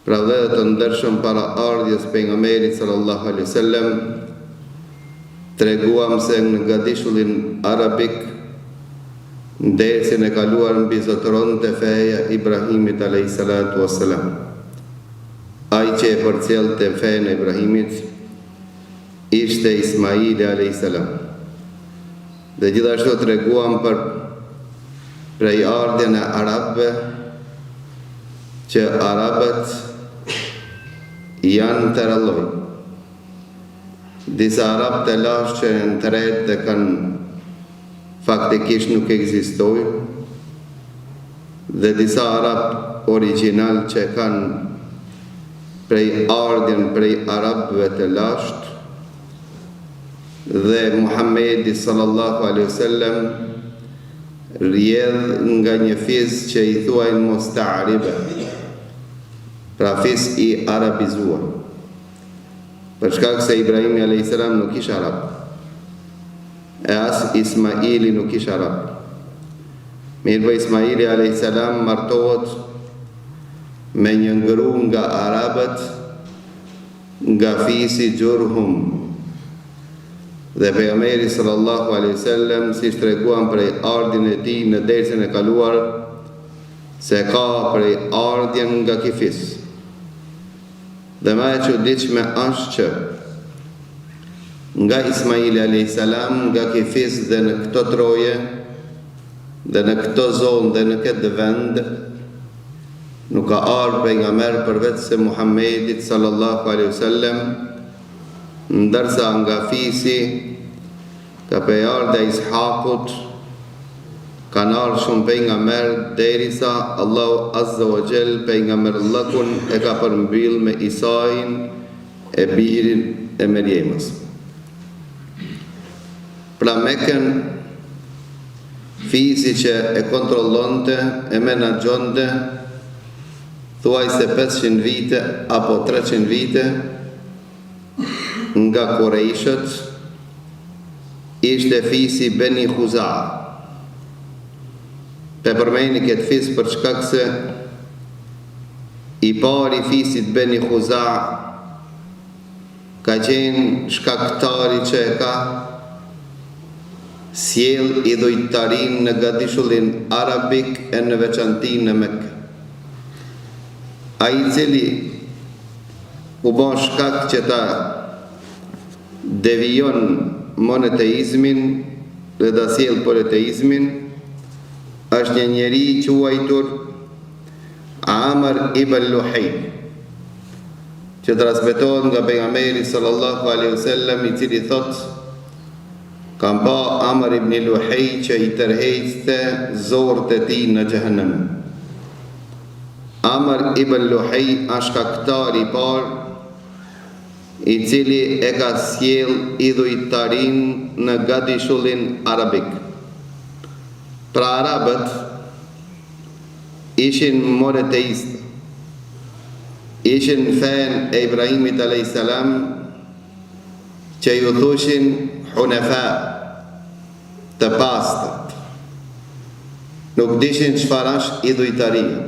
Pra dhe të ndërshëm para ardhjes pejgamberit sallallahu alaihi wasallam, treguam se në gadishullin arabik ndersin e kaluar mbi zotëron të feja Ibrahimit alayhi salatu wassalam. Ai që e përcjell të fejën e Ibrahimit ishte Ismaili alayhi salam. Dhe gjithashtu treguam për prej ardhjen e arabëve, që arabët janë të rëlloj. Disa arabë të lashtë që në të retë dhe kanë faktikisht nuk ekzistoj, dhe disa arabë original që kanë prej ardhjen prej arabëve të lashtë, dhe Muhammedi sallallahu alaihi wasallam rjedh nga një fiz që i thuajnë musta'ribe, pra fiz i arabizuar. Për shkak se Ibrahimi a.s. nuk ish arab, e as Ismaili nuk ish arab. Mirë për Ismaili a.s. martohet me një ngru nga arabët, nga fisi Gjurhum. Dhe pejgamberi sallallahu alaihi wasallam si treguam prej ardhin e tij në dersën e kaluar se ka prej ardhjen nga ky fis. Dhe më e çuditshme është që nga Ismaili alayhis salam, nga ky fis dhe në këto troje dhe në këto zonë dhe në këtë vend nuk ka ardhur pejgamber përveç se Muhammedit sallallahu alaihi wasallam, ndërsa nga fisi ka pejardha Ishakut kanë ardhur shumë pejgamber derisa Allahu azza wa jall pejgamberllakun e ka përmbyll me Isain e birin e Meriemës. Pra Mekën, fisi që e kontrollonte, e menaxhonte thuaj se 500 vite apo 300 vite nga Kurejshët, ishte fisi Beni Khuza. Pe përmeni këtë fis për shkak se i pari fisit Beni Khuza ka qenë shkaktari që e ka sjell idhujtarin në gadishullin arabik e në veçanti në Mekë. Ai cili u bën shkak që ta devijon monoteizmin dhe ta sjell politeizmin është një njeri i quajtur Amr ibn Luhay, që transmetohet nga pejgamberi sallallahu alaihi wasallam, i cili thot: kam pa Amr ibn Luhay që i tërheqte zorët e tij në xhehenem. Amr ibn Luhay është shkaktari i parë i cili e ka sjell idhujtarin në gadishullin arabik. Pra arabët ishin monoteistë, ishin fen e Ibrahimit alayhis salam, që ju thoshin hunafa, të pastët. Nuk dishin çfarë është idhujtaria.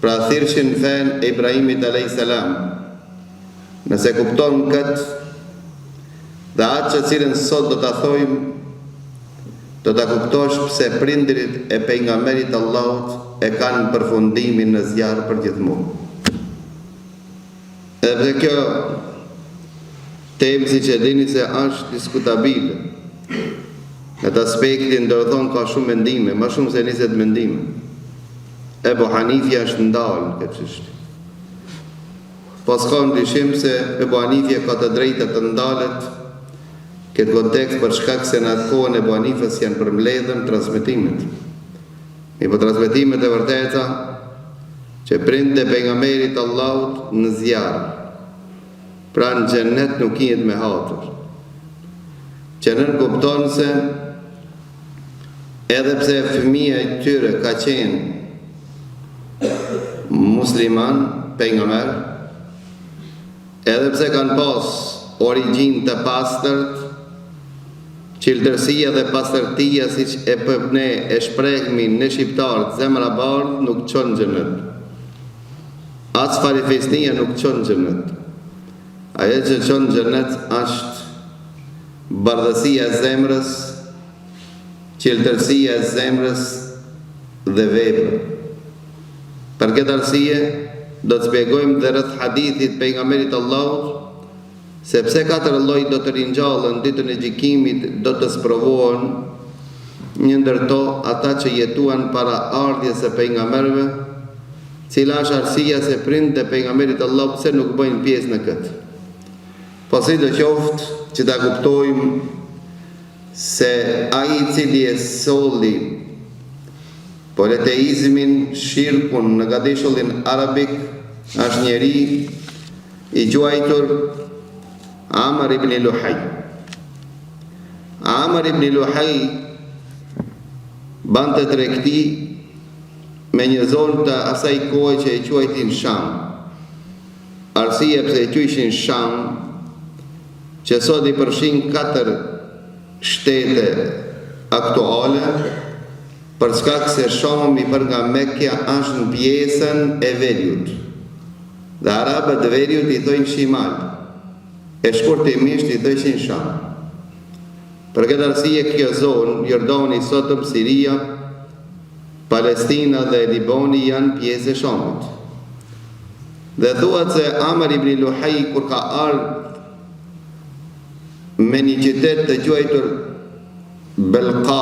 Pra thirrshin fen e Ibrahimit alayhis salam. Nëse kupton këtë dhe atë që cilën sot do ta thojmë, do ta kuptosh pse prindërit e pejgamberit Allahut e kanë përfundimin në zjarr për gjithmonë. Edhe kjo temë, siç e dini, se është diskutabile. Në të aspektin do të thonë ka shumë mendime, më shumë se 20 mendime. Ebu Hanifja është ndalë në këtë çështje. Po s'ka ndryshim se Ebu Hanifja ka të drejtë të ndalet këtë kontekst për shkak se në atë kohën Ebu Hanifës janë përmbledhur transmetimet. Po transmetimet e vërteta që prindë e pejgamberit Allahut në zjarr, pra në xhennet nuk jetë me hatër. Që nën kupton se edhe pse fëmia e tyre ka qenë musliman, pejgamber, edhe pse kanë pas origjinë të pastërt, qiltërsia dhe pastërtia siç e ne e shprehmi në shqiptarët zemra bardh nuk çon xhenet. as farifisnia nuk çon në xhenet. Ajo që çon në xhenet është bardhësia e zemrës, qeltërsia e zemrës dhe vepra. Për këtë arsye do të shpjegojmë dhe rreth hadithit pejgamberit Allahut, sepse 4 lloj do të ringjallën ditën e gjykimit, do të sprovohen, një ndër to ata që jetuan para ardhjes së pejgamberëve, cila është arsyeja se prindët e pejgamberit Allahut pse nuk bëjnë pjesë në këtë. Po sidoqoftë që ta kuptojmë se ai i cili e solli politeizmin, shirkun në gadishullin arabik, është njeri i quajtur Amr ibn Luhaj. Amr ibn Luhaj bante tregti me një zonë të asaj kohe që e quajtin Sham. Arsye pse e quajshin Sham, që sot i përfshin 4 shtete aktuale, për shkak se Shami për nga Mekja është në pjesën e veriut. Dhe arabët e veriut i thojnë Shimal, e shkurtimisht i thojnë Sham. Për këtë arsye kjo zonë, Jordani sotëm, Siria, Palestina dhe Libani janë pjesë e Shamit. Dhe thuhet se Amr ibn Luhaj kur ka ardhur me një qytet të quajtur Belqa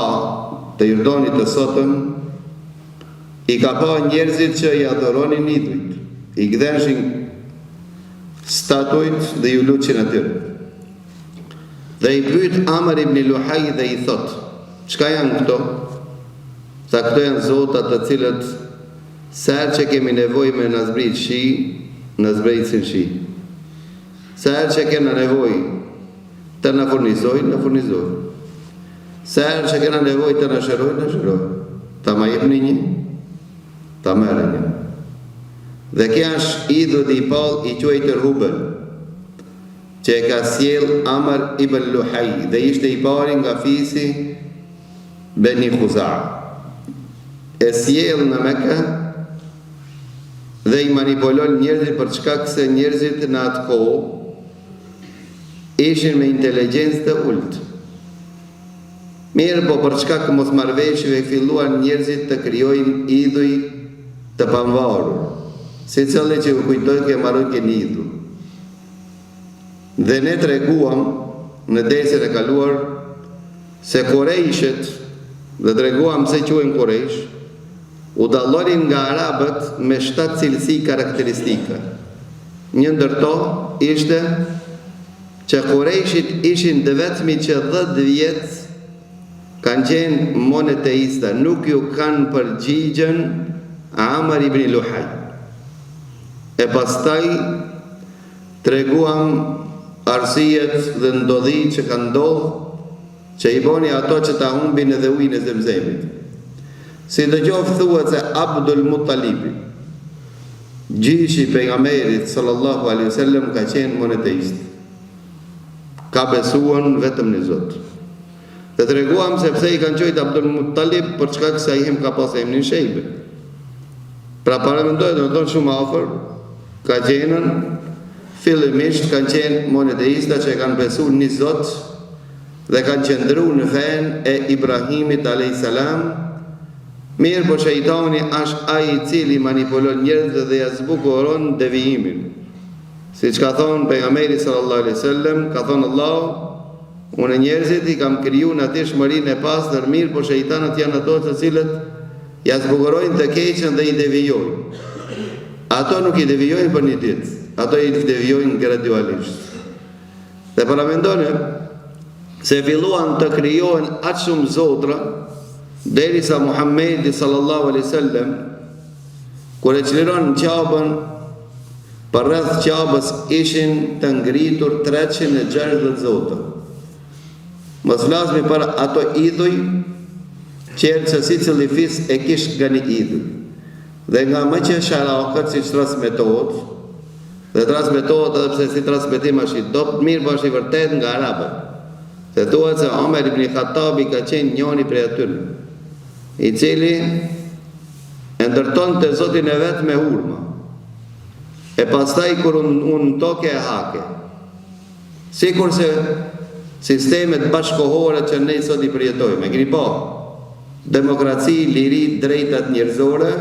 të Jordanit të sotëm, i ka pa njerëzit që i adhuronin idhujt, i gdhenshin statujt dhe ju lutshin atyre. Dhe i pyet Amr ibn Luhaj dhe i thot, çka janë këto? Sa këto janë zotat të cilët sërë që kemi nevojë me na zbrit shi, na zbritsin shi. Sërë që kena nevojë të na furnizojnë, na furnizojnë. Sërë që kena nevojë të na shërojnë, na shërojnë. Ta ma jepni një, ta merrni një. Dhe kjo është idhut i pall i quajtur Hubal, që e ka sjell Amr ibn Luhaj dhe ishte i pari nga fisi Beni Khuza'a. E sjell në Mekë dhe i manipulon njerëzit për shkak se njerëzit në atë kohë ishin me inteligjencë të ulët. Mirë, po për shkak të mosmarrëveshjeve filluan njerëzit të krijojnë idhuj të pavarur, si cili që u kujtojnë ke marrën ke një idhuj. Dhe ne treguam në dersën e kaluar se Kurejshet, dhe treguam se quhen Kurejsh, u dallonin nga arabët me 7 cilësi karakteristike. Një ndër to ishte që Kurejshit ishin të vetmi që 10 vjet kanë qenë monoteista, nuk ju kanë përgjigjen Amr ibn Luhaj. E pastaj treguam arsijet dhe ndodhi që kanë ndodhur, që i boni ato që ta humbin edhe ujin e Zemzemit. Si dëgjoftë thuhet se Abdul Muttalibi, gjyshi pejgamberit sallallahu alaihi wasallam, ka qenë monoteist. Ka besuar vetëm në Zot. Dhe treguam se pse i kanë quajtur Abdul Muttalib, për shkak se ai ka pas emrin Shejbe. Pra paramendojë do të thonë shumë afër, ka qenën fillimisht kanë qenë monoteista që kanë besuar në Zot dhe kanë qëndruar në fenë e Ibrahimit alayhis salam. Mirë, po shejtani është ai i cili manipulon njerëzit dhe ja zbukuron devijimin. Siç ka thonë pejgamberi sallallahu alaihi wasallam, ka thonë Allahu, unë njerëzit i kam kriju në atë shmërinë e pastër, mirë, po shejtanët janë ato të cilët ja zbukurojnë të keqen dhe i devijojnë. Ato nuk i devijojnë për një ditë, ato i devijojnë gradualisht. Dhe paramendoni se filluan të krijohen aq shumë zotra, derisa Muhamedi sallallahu alaihi wasallam kur e çliron Qabën, për rreth Qabës ishin të ngritur 360 zota. Mos flasmi për ato idhuj, qertë se sicili fis e kish nga një idhuj. Dhe nga më që sharakët si që transmetohet, dhe transmetohet edhe pse si transmetim është i dopt, mirë po është i vërtet nga arabët. Se thuhet se Omer ibn Khattabi ka qenë njëri prej atyre, i cili e ndërton të Zotin e vet me hurma. e pastaj kur unë toke e hake. Sikur se sistemet bashkohore që ne sot i përjetojmë. E keni po, demokraci, liri, drejtat njerëzore,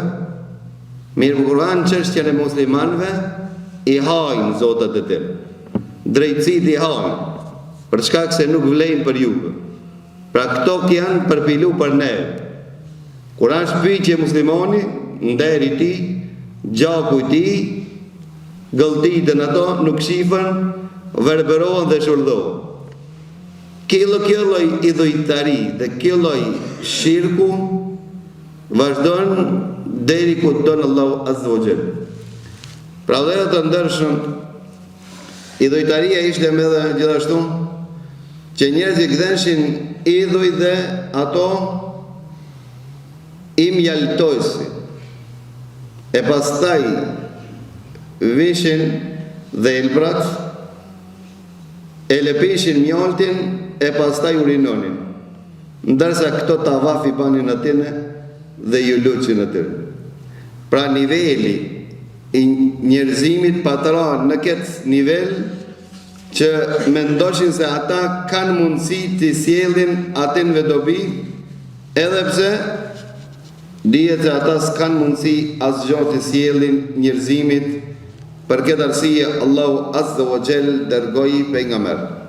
mirë për kurvan çështjen e muslimanëve, i hajnë zotat e tërë. Drejtësit i hajnë, për shkak se nuk vlejnë për juve. Pra këto janë përpilu për neve. Kur është pyetje muslimoni, nderi ti, gjaku i ti, gëlltitën ato, nuk shifën, verberohen dhe shurdohen. Kjo lloj idhujtari dhe kjo lloj shirku vazhdon deri ku don Allahu Azza wa Jall. Pra dhe të ndërshëm, idhujtaria ishte edhe gjithashtu që njerëzit ktheshin idhuj dhe ato i mjaltojsi. E pastaj vishin dhe elbrat, e lepishin mjaltin, e pastaj urinonin. Ndërsa këto tavafi banin atyne dhe ju luqin atyre. Pra niveli i njerëzimit patron në këtë nivel që mendoshin se ata kanë mundësi të sjellin atinve dobi, edhe pse dihet se ata s'kan mundësi asgjë të sjellin njerëzimit. Për këtë arsye Allahu Azza wa Jall dërgoi pejgamber.